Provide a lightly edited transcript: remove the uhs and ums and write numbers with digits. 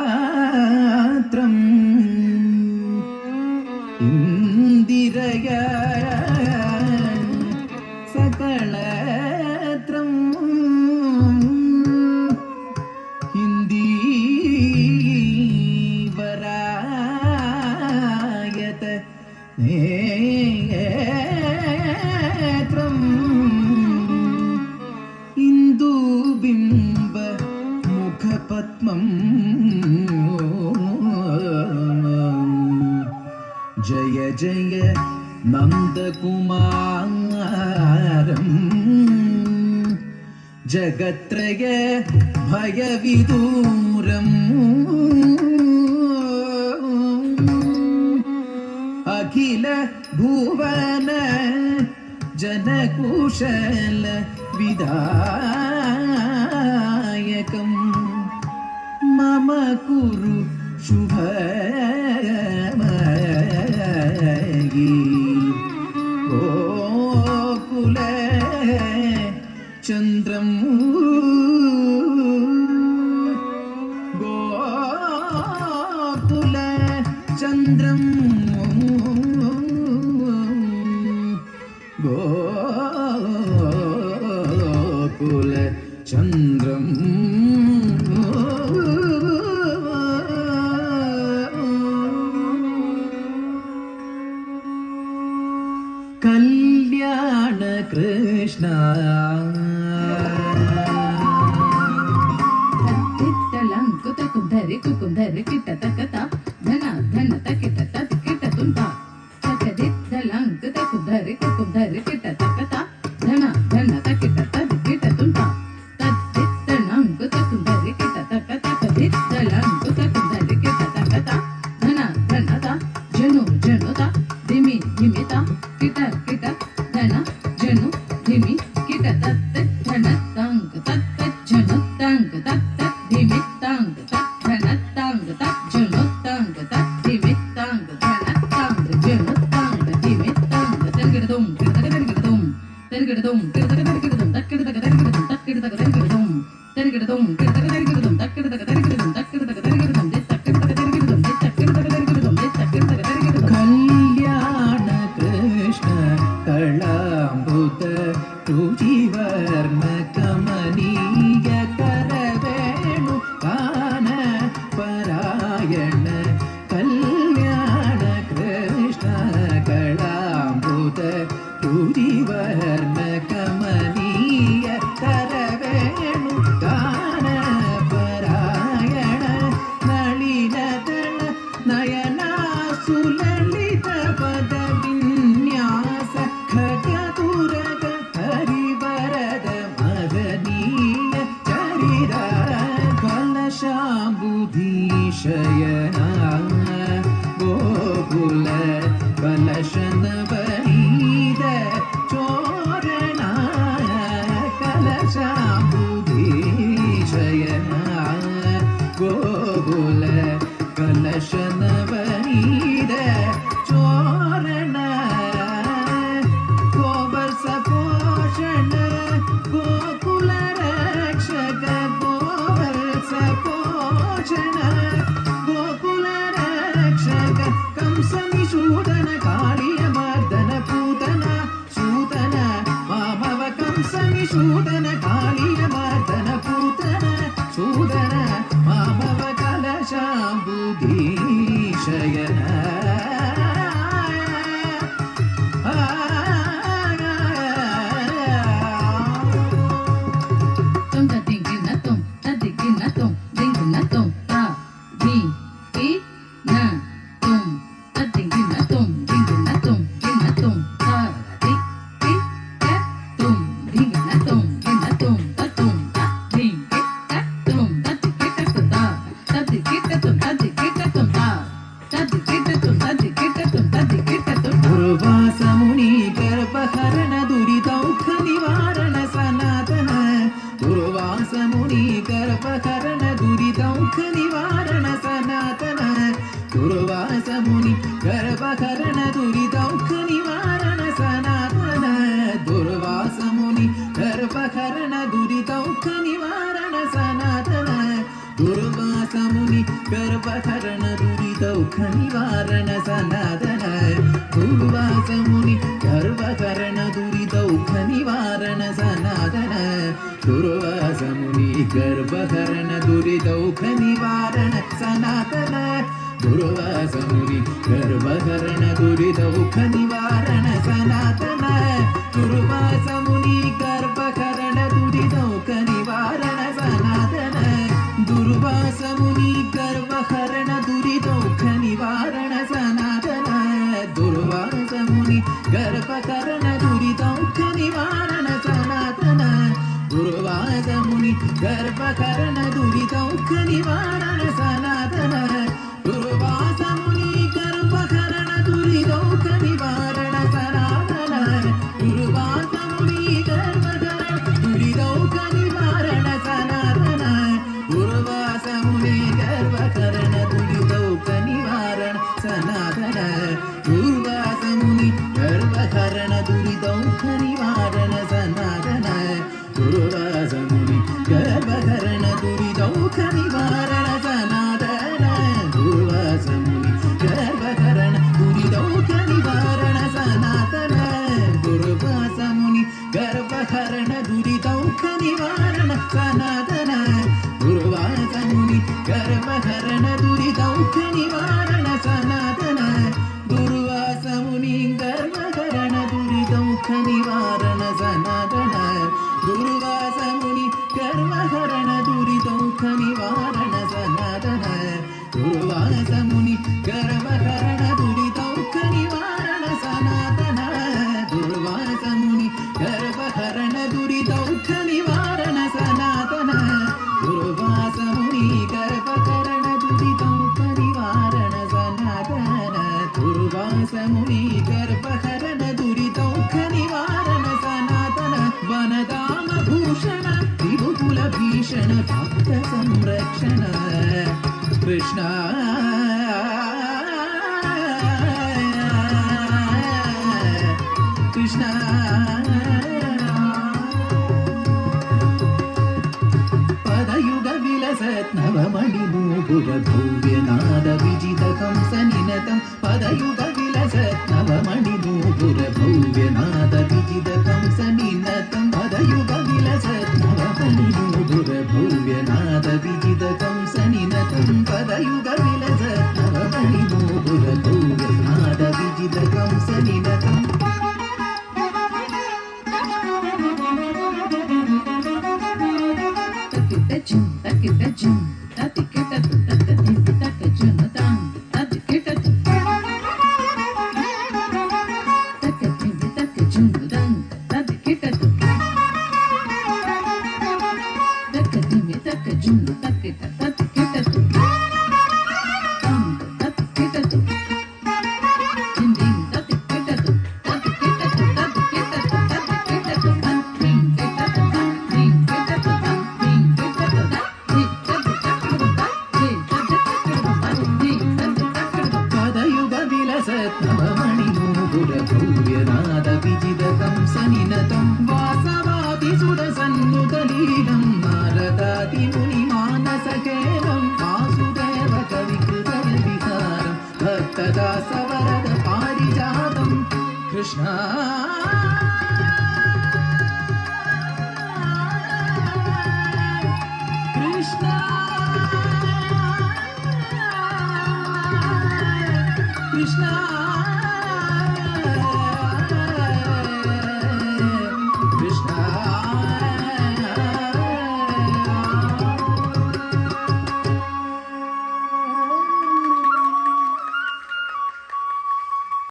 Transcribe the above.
സമഗാത്രം ഇന്ദിരയ സകളത്രം ഹിന്ദീവരായത നേത്രം ഇന്ദുബിംബ മുഖപത്മം ജയ ജയ നന്ദകുമാരം ജഗത്രയ ഭയവിദൂരം അഖില ഭുവന ജനകുശല വിധായകം മമ കുരു ശുഭമയി ഗോകുല ചന്ദ്രം ഗോകുല ചന്ദ്രം ഗോകുല ചന്ദ്രം കല്യാണ കൃഷ്ണ ಕುಂದರಿ ಕುಂದರಿ ಕಿಟ ತಕತ ಧನ ಧನ ತಕಿಟ ತಕಿಟ ತುಂಟ ತಕದಿದ್ದಲಂಕ ಕುಂದರಿ ಕುಂದರಿ ಕಿಟ ತಕತ ಧನ ಧನ ತಕಿಟ ತಕಿಟ ತುಂಟ ತದ್ದಿದ್ದಲಂಕ ಕುಂದರಿ ಕಿಟ ತಕತ ತದಿದ್ದಲಂಕ ಕುಂದರಿ ಕಿಟ ತಕತ ಧನ ಧನತ ಜನು ಜನುತ ದಿಮಿ ದಿಮಿತ ಕಿಟ ಕಿಟ ಧನ ಜನು ದಿಮಿ ಕಿಟ ತತ್ತ ಧನ ತಂಕ ತತ್ತ ಜನು ತಂಕ ತತ್ತ ದಿಮಿ ತಂಕ കല്യാണ കൃഷ്ണ കളാമൃത രുചിവർണ്ണ കമനീയ കരവേണു കാന പരായണ കല്യാണ കൃഷ്ണ കളാമൃത രുചിവർണ്ണ കമനീയ കരവേണു കാന പരായണ നളിനതള നയനാസുലളിത പദ വിന്യാസ ഖഗതുരഗ ഹരിവരദ മദനീയ ചരിത കലശാംബുധീശയന ഗോകുല കലശനവനീത ചോരണ കലശാംബുധീശയന ഗോകുല കലശനവനീത ചോരണ ഗോവത്സപോഷണ ഗോകുല രക്ഷക ഗോവത്സപോഷണ ഗോകുല രക്ഷക ಕಂಸನಿಷೂದನ ಕಾಳಿಯ ಮರ್ದನ ಪೂತನ ಸೂತನ ಮಾಮವ ಕಂಸನಿಷೂದನ ಕಾಳಿಯ ಮರ್ದನ ಪೂತನ ಸೂದನ ಮಾಮವ ಕಲಶಾಂಬುಧೀಶಯನ ದುರ್ವಾಸಮುನಿ ಗರ್ಭಹರಣ ದುರಿದೌಖ ನಿವಾರಣ ಸನಾತನ ದುರ್ವಾಸಮುನಿ ಗರ್ಭಹರಣ ದುರಿದೌಖ ನಿವಾರಣ ಸನಾತನ ದುರ್ವಾಸಮುನಿ ಗರ್ಭಹರಣ ದುರಿದೌಖ ನಿವಾರಣ ಸನಾತನ ದುರ್ವಾಸಮುನಿ ಗರ್ಭಹರಣ ದುರಿದೌಖ ನಿವಾರಣ ಸನಾತನ ದುರ್ವ ಗರ್ಭಹರಣ ದುರಿತೌಖ ನಿವಾರಣ ಸನಾತನ ದುರ್ವಾಸ ಮುನಿ ಗರ್ಭಹರಣ ದುರಿತೌಖ ನಿವಾರಣ ಸನಾತನ ದುರ್ವಾಸ ಮುನಿ ಗರ್ಭಹರಣ ದುರಿತೌಖ ನಿವಾರಣ ಸನಾತನ ದುರ್ವಾಸ ಮುನಿ ಗರ್ಭಹರಣ ದುರಿತೌಖ ನಿವಾರಣ ಸನಾತನ ದುರ್ವಾಸ ಮುನಿ ಗರ್ಭಹರಣ ದುರಿತೌಖ ನಿವಾರಣ ಸನಾತನ ದುರ್ವಾಸ ಮುನಿ ಗರ್ಭಹರಣ ದುರಿತೌಖ ನಿವಾರಣ ಸನಾತನ ದುರ್ವಾಸ ಮುನಿ ಗರ್ಭಹರಣ ದುರಿತೌಖ ನಿವಾರಣ ಸನಾತನ ದುರ್ವಾಸ ಮುನಿ ಗರ್ಭಹರಣ ದುರಿತೌಖ ನಿವಾರಣ ಸನಾತನ ದುರ್ವಾಸ ಮುನಿ ಗರ್ಭಹರಣ ದುರಿತೌಖ ನಿವಾರಣ ಸನಾತನ ದುರ್ವಾಸ ಮುನಿ ಗರ್ಭಹರಣ ದುರಿತೌಖ ನಿವಾರಣ ಸನಾತನ ದುರ್ವಾಸ ಮುನಿ ಗರ್ಭಹರಣ ದುರಿತೌಖ ನಿವಾರಣ ಸನಾತನ ದುರ್ವಾಸ ಮುನಿ ಗರ್ಭಹರಣ ದುರಿತೌಖ ನಿವಾರಣ ಸನಾತನ ದುರ್ವಾಸ ಮುನಿ ಗರ್ಭಹರಣ ದುರಿತೌಖ ನಿವಾರಣ ಸನಾತನ ದುರ್ವಾಸ ಮುನಿ ಗರ್ಭಹರಣ ದುರಿತೌಖ ನಿವಾರಣ ಸನಾತನ ದುರ್ವಾಸ ಮುನಿ ಗರ್ಭಹರಣ ದುರಿತೌಖ ನಿವಾರಣ ಸನಾತನ ದುರ್ವಾಸ ಮುನಿ ಗರ್ಭಹರಣ ದುರಿತೌಖ ನಿವಾರಣ ಸನಾತನ ದುರ್ವಾಸ ಮುನಿ ಗರ್ಭಹರಣ ದುರಿತೌಖ ನಿವಾರಣ ಸನಾತನ ದುರ್ವಾಸ ಮುನಿ ಗರ್ಭಹರಣ ದುರಿತೌಖ ನಿವಾರಣ ಸನಾತನ ದುರ್ವಾಸ ಮುನಿ ಗರ್ಭಹರಣ ದುರಿತೌಖ ನಿವಾರಣ ಸನಾತನ ದುರ್ವಾಸ ಮುನಿ ಗರ್ಭಹರಣ ದುರಿತೌಖ ನಿವಾರಣ ಸನಾತನ ದುರ್ವಾಸ ಮುನಿ ಗರ್ಭಹರಣ ದುರಿತೌಖ ನಿವಾರಣ ಸನಾತನ ದುರ್ವಾಸ ಮುನಿ ಗರ್ಭಹರಣ ದುರಿತೌಖ ನಿವಾರಣ ಸನಾತನ ವನಧಾಮ ಭೂಷಣ ತ್ರಿಭುಕುಲ ಭೀಷಣ ಭಕ್ತ ಸಂರಕ್ಷಣ ಕೃಷ್ಣ ಕೃಷ್ಣ ಪದಯುಗ ವಿಲಸತ್ ನವಮಣಿ ನೂಪುರ ಭವ್ಯನಾದ ವಿಜಿತ ಕಂಸ ನಿನತಂ ಪದಯುಗ ವಿಲಸತ್ ನವಮಣಿ ನೂಪುರ ಭವ್ಯನಾದ ವಿಜಿತ ಕಂಸ ನಿನತಂ ಪದಯುಗ ವಿಲಸತ್ ನವಮಣಿ ನೂಪುರ ಭವ್ಯನಾದ ವಿಜಿತ ಕಂಸ ನಿನತಂ ಪದಯುಗ ವಿಲಸತ್ ನವಮಣಿ ನೂಪುರ ಭವ್ಯನಾದ ವಿಜಿತ ಕಂಸ ನಿನತಂ Takita jum, tatikita tu, taka jum, tang, tatikita tu. Taka jum, tang, tatikita tu. Taka jum, takita, tatikita tu. Tang, tatikita tu. Ding ding, tatikita tu, tatikita tu, tatikita tu, tatikita tu. Ding, kita tu, ding, kita tu, ding, kita tu. ಪದಯುಗ ವಿಲಸತ್ ನವಮಣಿ ನೂಪುರ ಭವ್ಯನಾದ ವಿಜಿತ ಕಂಸ ನಿನತಂ ವಾಸವಾದಿ ಸುರ ಸನ್ನುತಲೀಲಂ ನಾರದಾದಿ ಮುನಿ ಮಾನಸ ಕೇಲಂ ವಾಸುದೇವ ಕವಿ ಹೃದಯ ವಿಹಾರಂ ಭಕ್ತದಾಸ ವರದ ಪಾರಿಜಾತಂ ಕೃಷ್ಣ